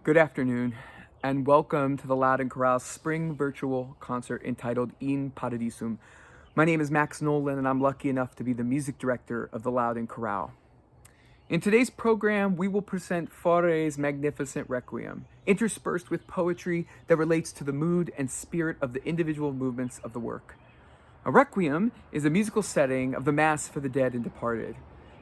Good afternoon, and welcome to the Loudoun Chorale spring virtual concert entitled In Paradisum. My name is Max Nolin, and I'm lucky enough to be the music director of the Loudoun Chorale. In today's program, we will present Fauré's magnificent Requiem, interspersed with poetry that relates to the mood and spirit of the individual movements of the work. A requiem is a musical setting of the Mass for the dead and departed.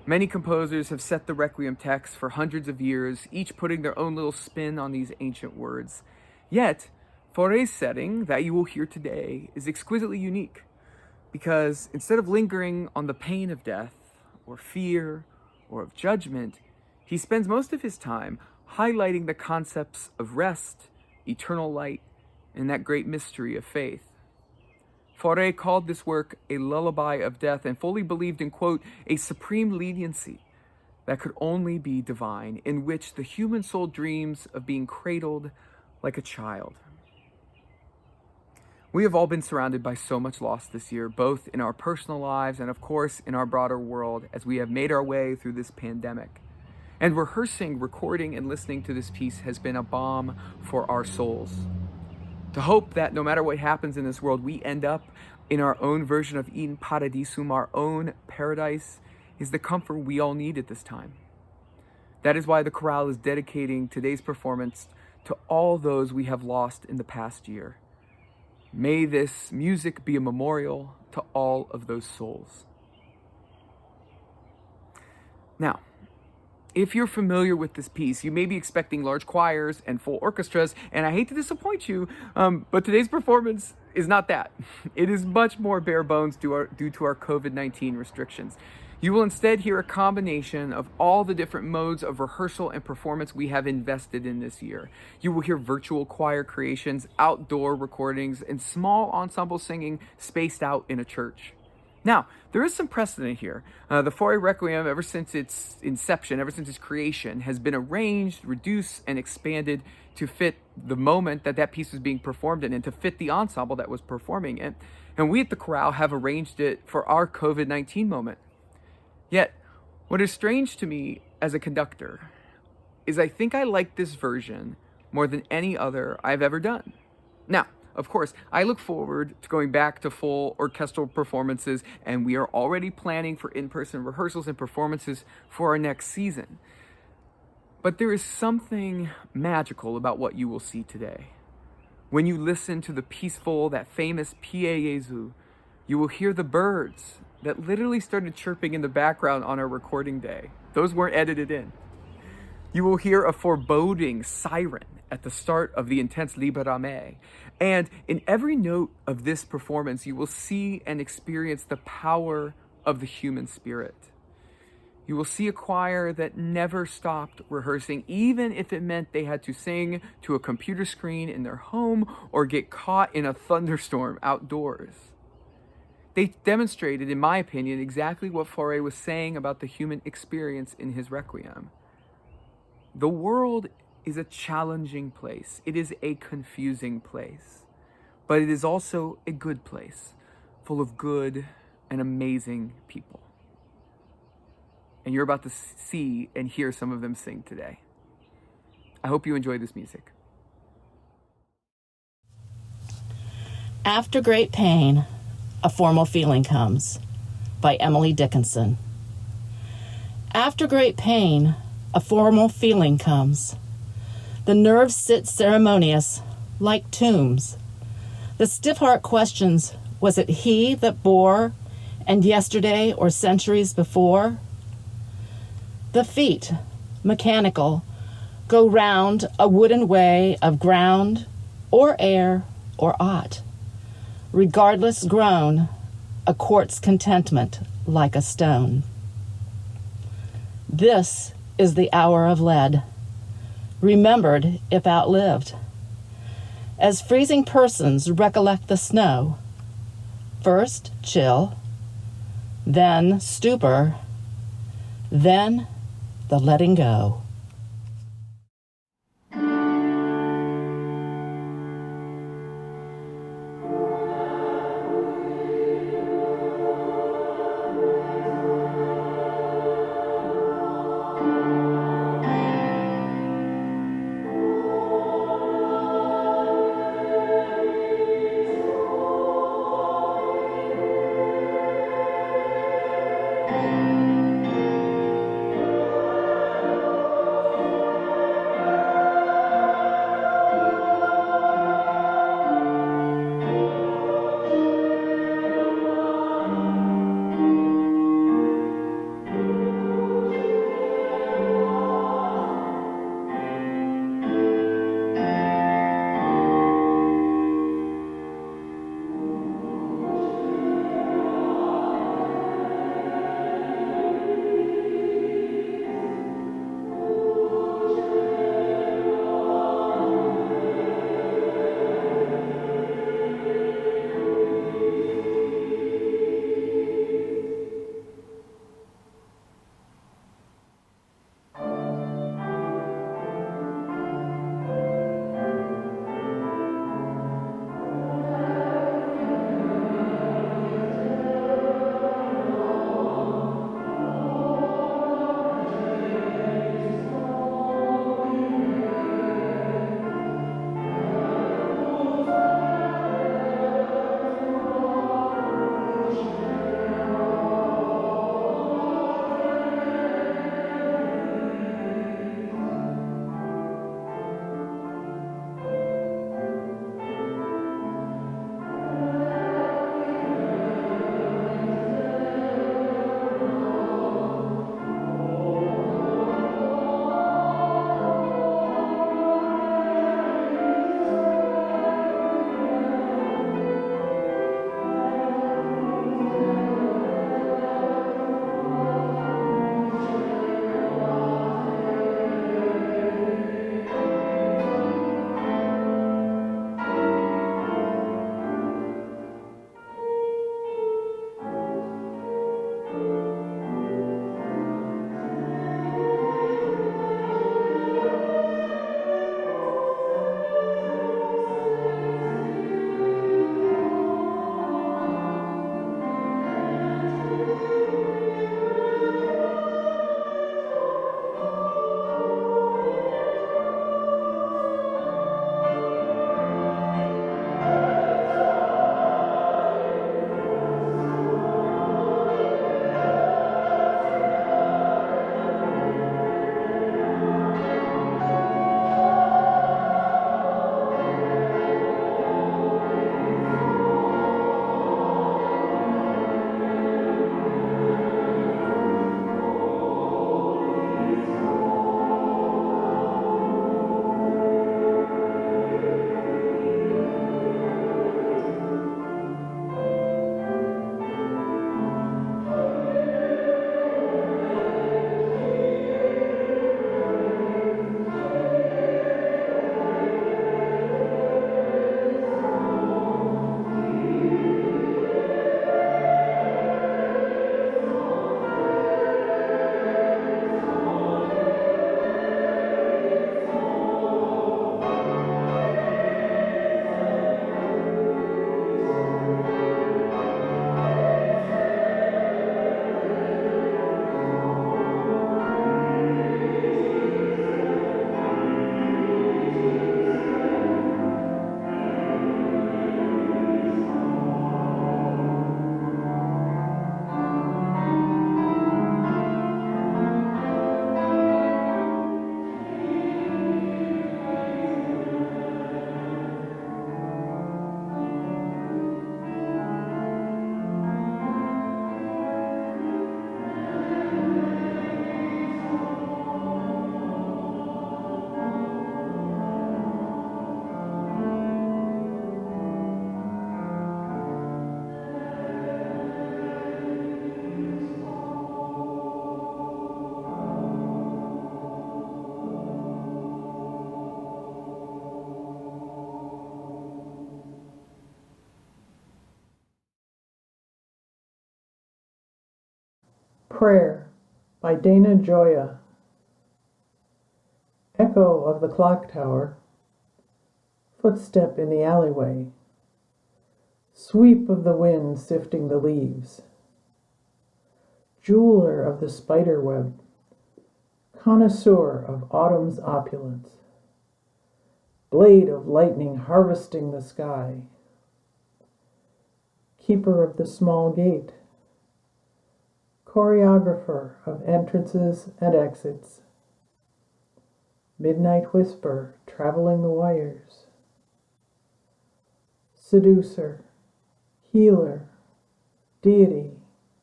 Many composers have set the Requiem text for hundreds of years, each putting their own little spin on these ancient words. Yet, Fauré's setting that you will hear today is exquisitely unique, because instead of lingering on the pain of death, or fear, or of judgment, he spends most of his time highlighting the concepts of rest, eternal light, and that great mystery of faith. Fauré called this work a lullaby of death and fully believed in, quote, a supreme leniency that could only be divine, in which the human soul dreams of being cradled like a child. We have all been surrounded by so much loss this year, both in our personal lives and, of course, in our broader world, as we have made our way through this pandemic. And rehearsing, recording, and listening to this piece has been a balm for our souls. To hope that no matter what happens in this world, we end up in our own version of In Paradisum, our own paradise, is the comfort we all need at this time. That is why the chorale is dedicating today's performance to all those we have lost in the past year. May this music be a memorial to all of those souls. Now, if you're familiar with this piece, you may be expecting large choirs and full orchestras, and I hate to disappoint you, but today's performance is not that. It is much more bare bones due to our COVID-19 restrictions. You will instead hear a combination of all the different modes of rehearsal and performance we have invested in this year. You will hear virtual choir creations, outdoor recordings, and small ensemble singing spaced out in a church. Now, there is some precedent here. The Fauré Requiem, ever since its inception, ever since its creation, has been arranged, reduced, and expanded to fit the moment that piece was being performed in and to fit the ensemble that was performing it. And we at the chorale have arranged it for our COVID-19 moment. Yet, what is strange to me as a conductor is I think I like this version more than any other I've ever done. Now, of course, I look forward to going back to full orchestral performances, and we are already planning for in-person rehearsals and performances for our next season. But there is something magical about what you will see today. When you listen to the peaceful, that famous Pie Jesu, you will hear the birds that literally started chirping in the background on our recording day. Those weren't edited in. You will hear a foreboding siren at the start of the intense Liberame. And in every note of this performance, you will see and experience the power of the human spirit. You will see a choir that never stopped rehearsing, even if it meant they had to sing to a computer screen in their home or get caught in a thunderstorm outdoors. They demonstrated, in my opinion, exactly what Fauré was saying about the human experience in his Requiem. The world is a challenging place. It is a confusing place. But it is also a good place, full of good and amazing people. And you're about to see and hear some of them sing today. I hope you enjoy this music. After Great Pain, a Formal Feeling Comes, by Emily Dickinson. After great pain, a formal feeling comes. The nerves sit ceremonious, like tombs. The stiff heart questions, was it he that bore, and yesterday or centuries before? The feet, mechanical, go round a wooden way of ground, or air, or aught. Regardless grown, a quartz contentment like a stone. This is the hour of lead, remembered if outlived. As freezing persons recollect the snow, first chill, then stupor, then the letting go. Prayer by Gioia. Echo of the clock tower, footstep in the alleyway, sweep of the wind sifting the leaves, jeweler of the spider web, connoisseur of autumn's opulence, blade of lightning harvesting the sky, keeper of the small gate, choreographer of entrances and exits, midnight whisper traveling the wires, seducer, healer, deity,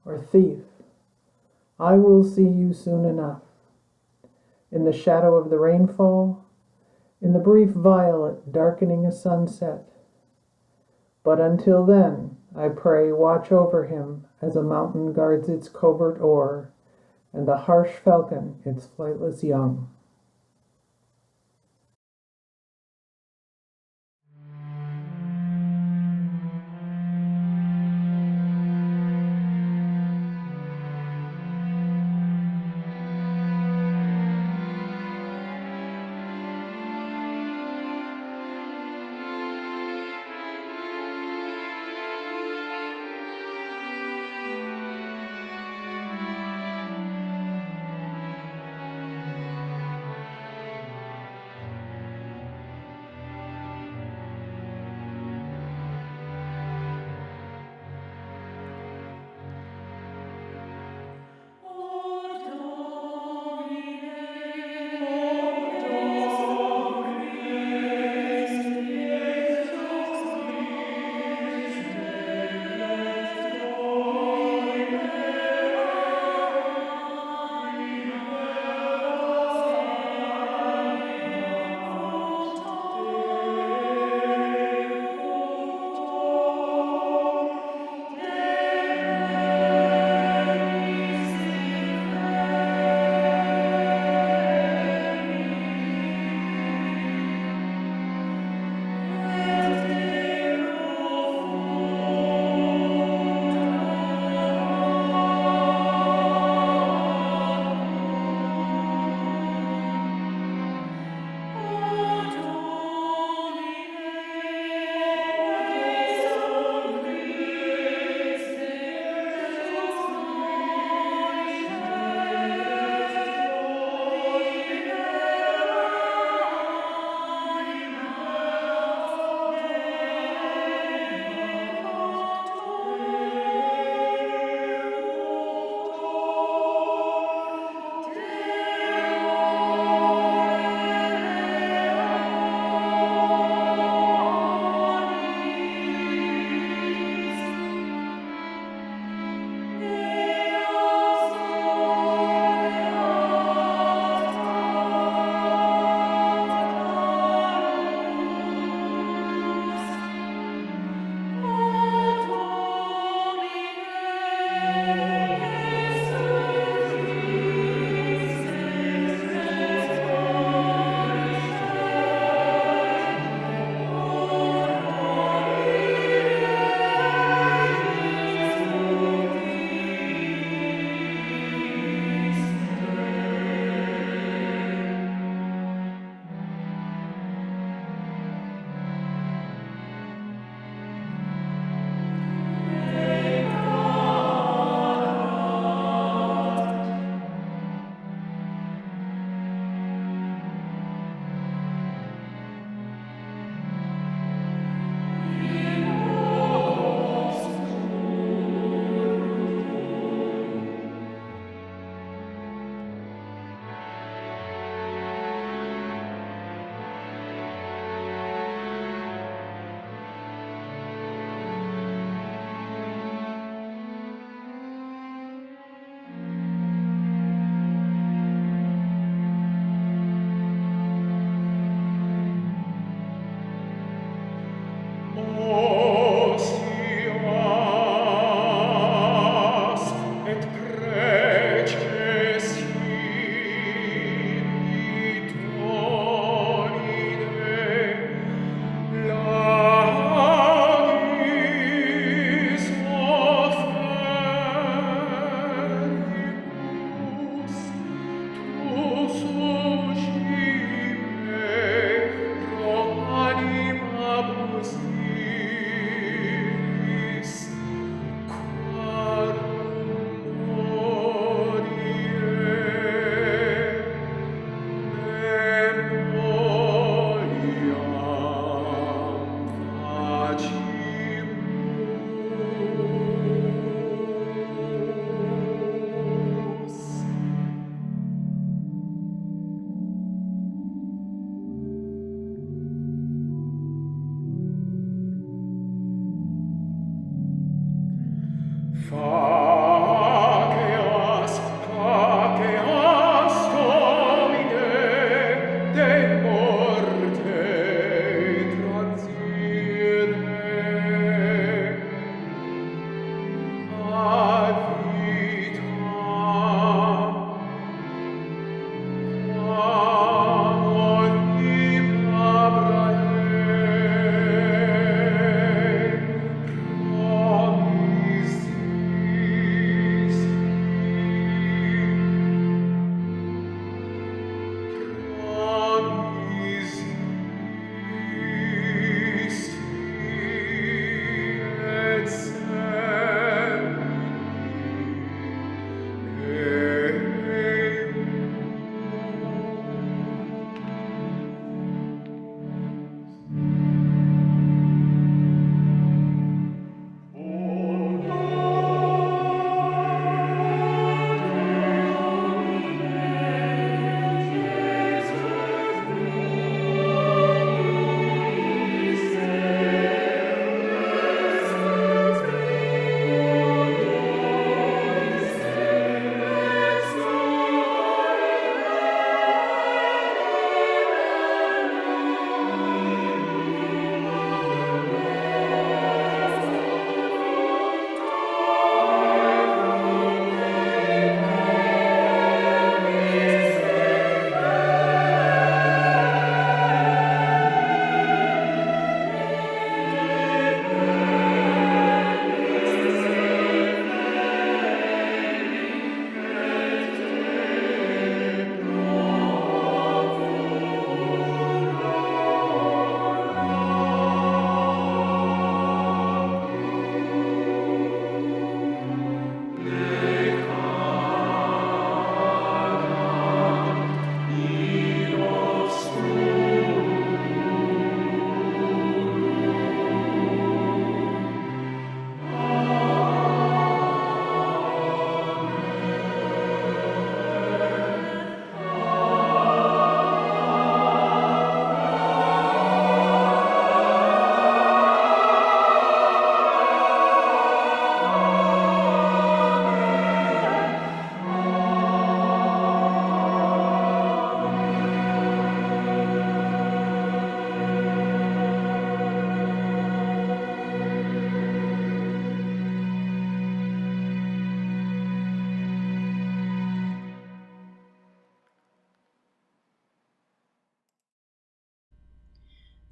or thief, I will see you soon enough. In the shadow of the rainfall, in the brief violet darkening a sunset. But until then, I pray, watch over him as a mountain guards its covert oar, and the harsh falcon its flightless young.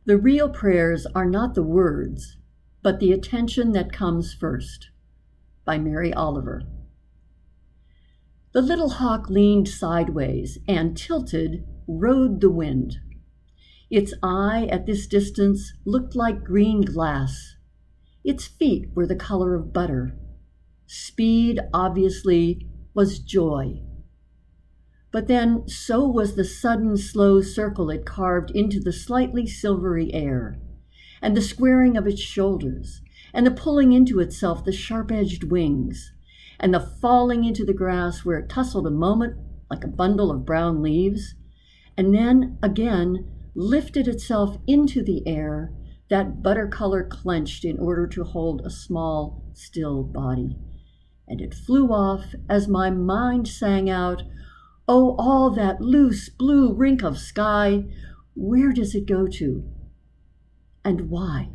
The real prayers are not the words, but the attention that comes first. By Mary Oliver. The little hawk leaned sideways and, tilted, rode the wind. Its eye at this distance looked like green glass. Its feet were the color of butter. Speed, obviously, was joy. But then so was the sudden slow circle it carved into the slightly silvery air, and the squaring of its shoulders, and the pulling into itself the sharp-edged wings, and the falling into the grass where it tussled a moment like a bundle of brown leaves, and then again lifted itself into the air, that butter-color clenched in order to hold a small, still body. And it flew off as my mind sang out, "Oh, all that loose blue rink of sky, where does it go to? And why?"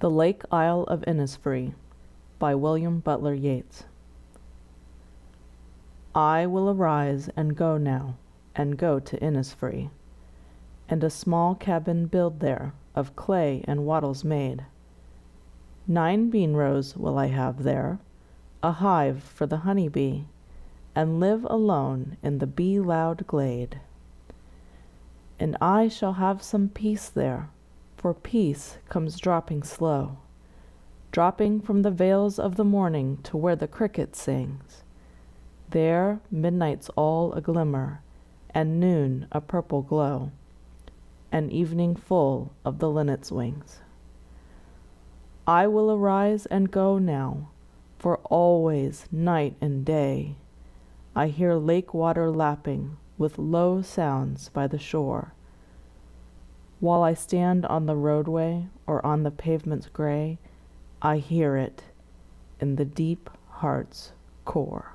The Lake Isle of Innisfree by William Butler Yeats. I will arise and go now, and go to Innisfree, and a small cabin build there, of clay and wattles made. 9 bean rows will I have there, a hive for the honey bee, and live alone in the bee-loud glade. And I shall have some peace there, for peace comes dropping slow, dropping from the vales of the morning to where the cricket sings. There midnight's all a glimmer, and noon a purple glow, and evening full of the linnet's wings. I will arise and go now, for always, night and day, I hear lake water lapping with low sounds by the shore. While I stand on the roadway or on the pavement's gray, I hear it in the deep heart's core.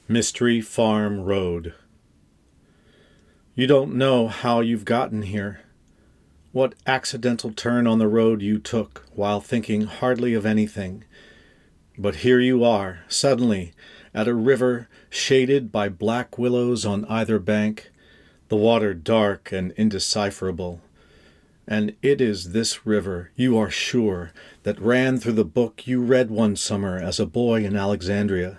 Mystery Farm Road. You don't know how you've gotten here, what accidental turn on the road you took while thinking hardly of anything. But here you are, suddenly, at a river shaded by black willows on either bank, the water dark and indecipherable. And it is this river, you are sure, that ran through the book you read one summer as a boy in Alexandria,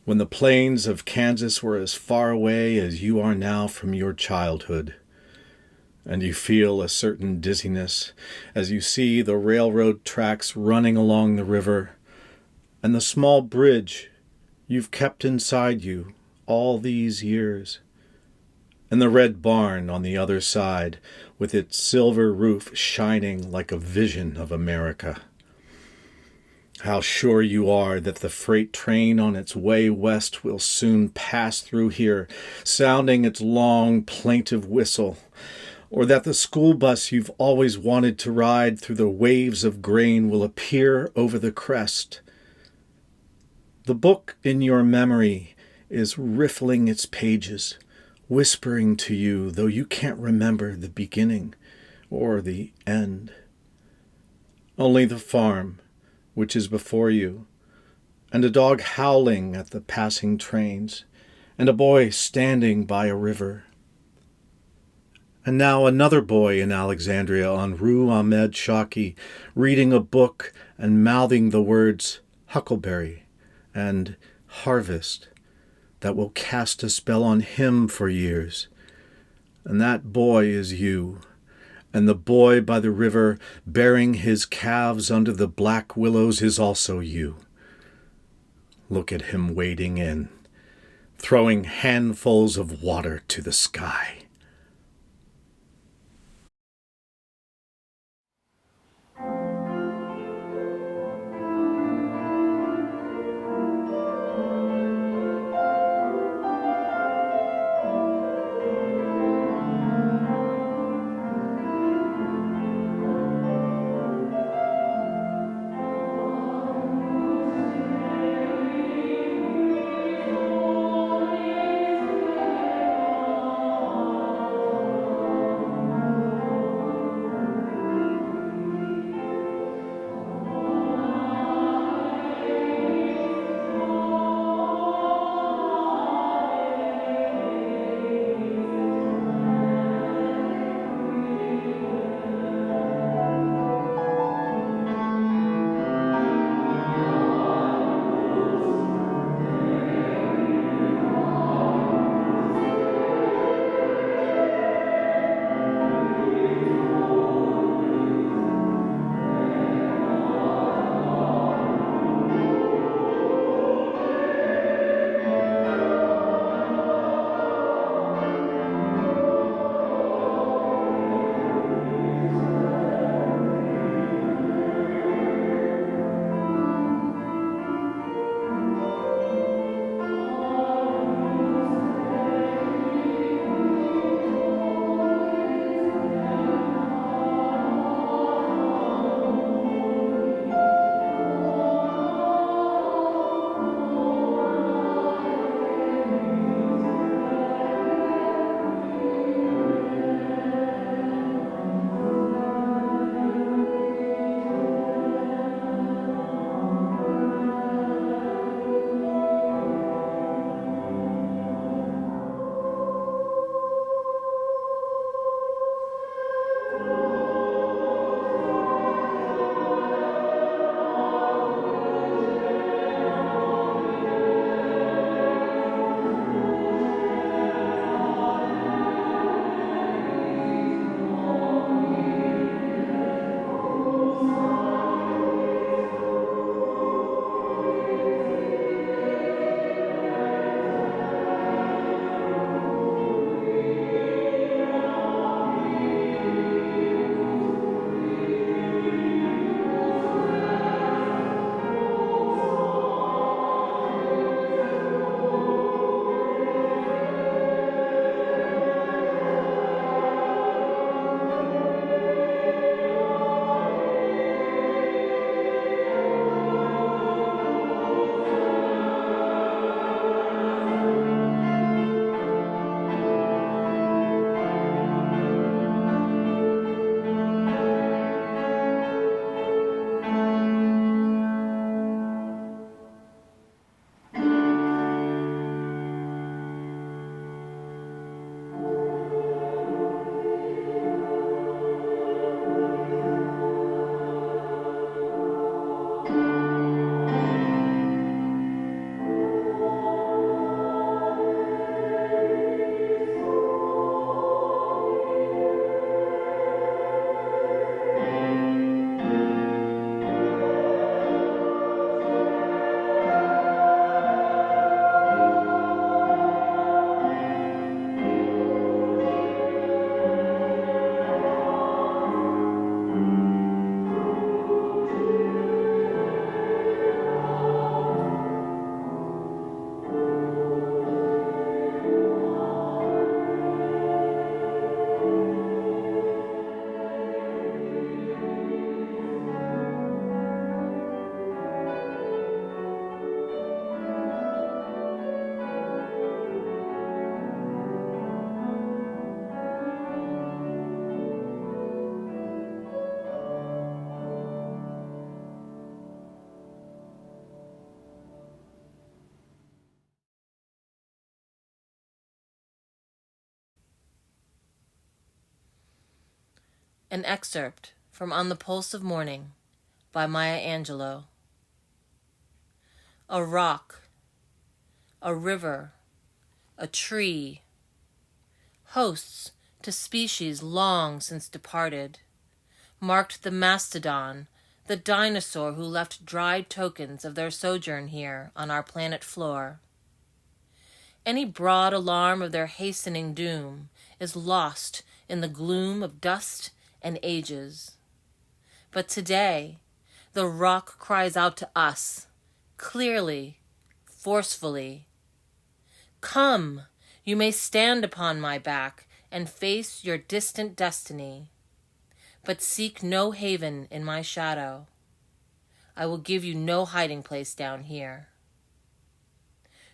when the plains of Kansas were as far away as you are now from your childhood. And you feel a certain dizziness as you see the railroad tracks running along the river, and the small bridge you've kept inside you all these years, and the red barn on the other side with its silver roof shining like a vision of America. How sure you are that the freight train on its way west will soon pass through here, sounding its long, plaintive whistle, or that the school bus you've always wanted to ride through the waves of grain will appear over the crest. The book in your memory is riffling its pages, whispering to you, though you can't remember the beginning or the end. Only the farm, which is before you, and a dog howling at the passing trains, and a boy standing by a river. And now another boy in Alexandria on Rue Ahmed Shaki, reading a book and mouthing the words huckleberry and harvest that will cast a spell on him for years. And that boy is you, and the boy by the river bearing his calves under the black willows is also you. Look at him wading in, throwing handfuls of water to the sky. An excerpt from On the Pulse of Morning by Maya Angelou. A rock, a river, a tree, hosts to species long since departed, marked the mastodon, the dinosaur who left dried tokens of their sojourn here on our planet floor. Any broad alarm of their hastening doom is lost in the gloom of dust and ages. But today, the rock cries out to us, clearly, forcefully. Come, you may stand upon my back and face your distant destiny, but seek no haven in my shadow. I will give you no hiding place down here.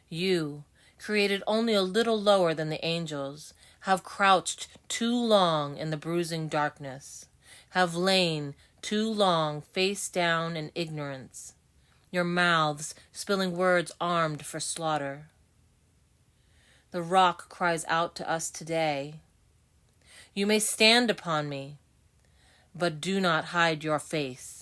You, created only a little lower than the angels, have crouched too long in the bruising darkness, have lain too long face down in ignorance, your mouths spilling words armed for slaughter. The rock cries out to us today. You may stand upon me, but do not hide your face.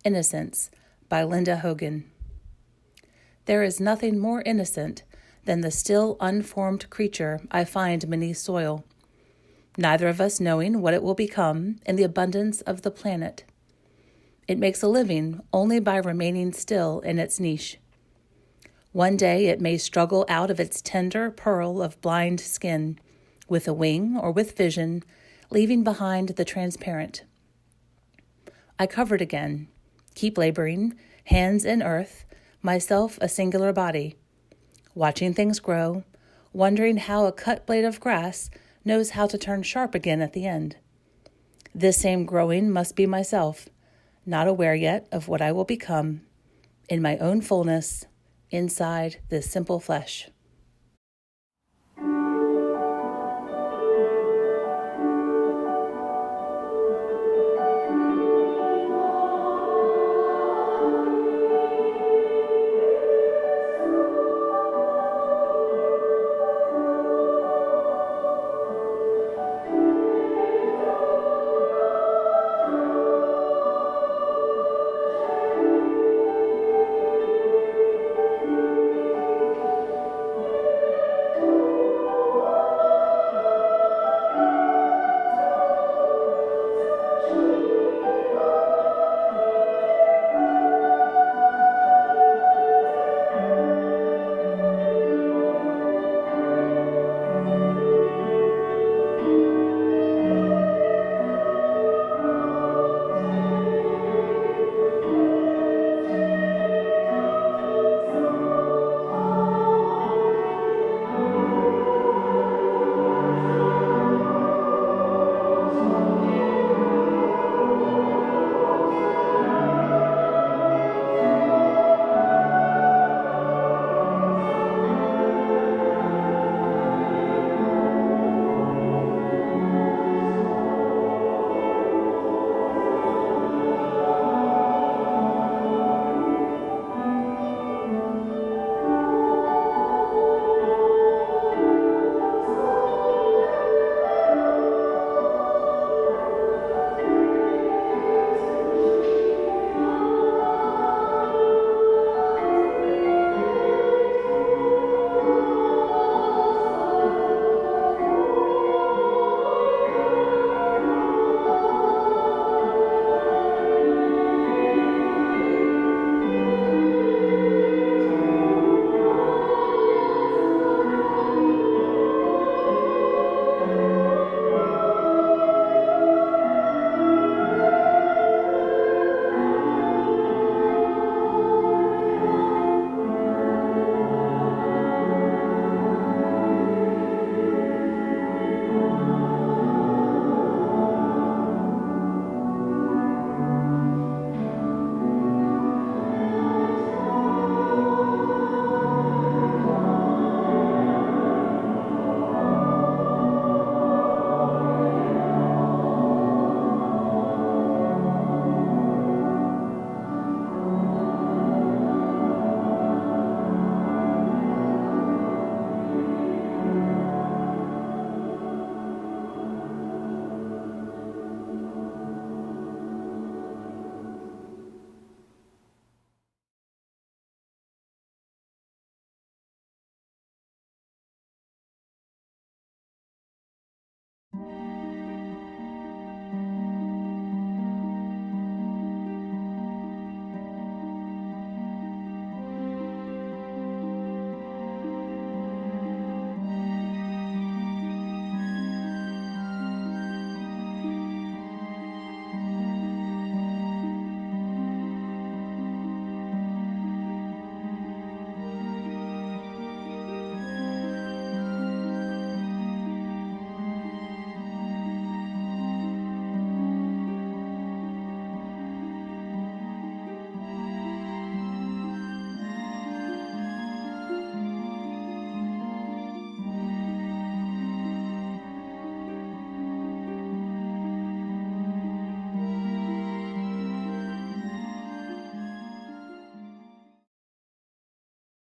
Innocence by Linda Hogan. There is nothing more innocent than the still unformed creature I find beneath soil, neither of us knowing what it will become in the abundance of the planet. It makes a living only by remaining still in its niche. One day it may struggle out of its tender pearl of blind skin, with a wing or with vision, leaving behind the transparent. I covered again, keep laboring, hands in earth, myself a singular body, watching things grow, wondering how a cut blade of grass knows how to turn sharp again at the end. This same growing must be myself, not aware yet of what I will become, in my own fullness, inside this simple flesh.